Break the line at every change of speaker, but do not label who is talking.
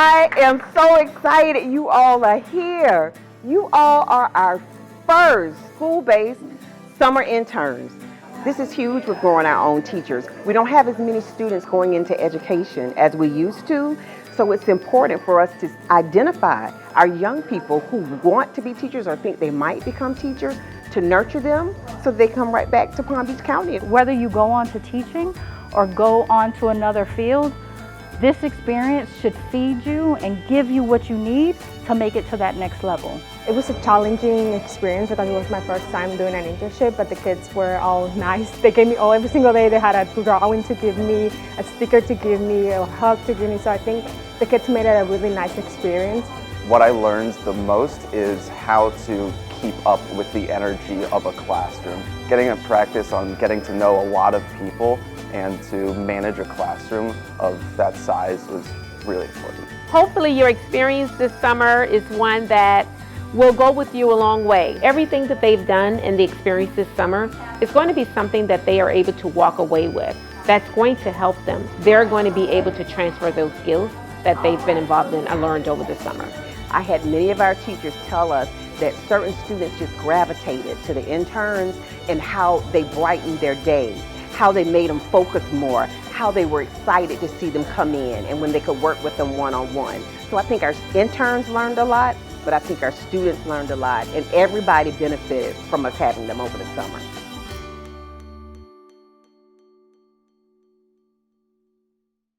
I am so excited you all are here. You all are our first school-based summer interns. This is huge with growing our own teachers. We don't have as many students going into education as we used to, so it's important for us to identify our young people who want to be teachers or think they might become teachers, to nurture them so they come right back to Palm Beach County.
Whether you go on to teaching or go on to another field, this experience should feed you and give you what you need to make it to that next level.
It was a challenging experience because it was my first time doing an internship, but the kids were all nice. They gave me every single day they had a drawing to give me, a sticker to give me, a hug to give me, so I think the kids made it a really nice experience.
What I learned the most is how to keep up with the energy of a classroom. Getting a practice on getting to know a lot of people and to manage a classroom of that size was really important.
Hopefully your experience this summer is one that will go with you a long way. Everything that they've done in the experience this summer is going to be something that they are able to walk away with. That's going to help them. They're going to be able to transfer those skills that they've been involved in and learned over the summer.
I had many of our teachers tell us that certain students just gravitated to the interns and how they brightened their day, how they made them focus more, how they were excited to see them come in and when they could work with them one-on-one. So I think our interns learned a lot, but I think our students learned a lot, and everybody benefited from us having them over the summer.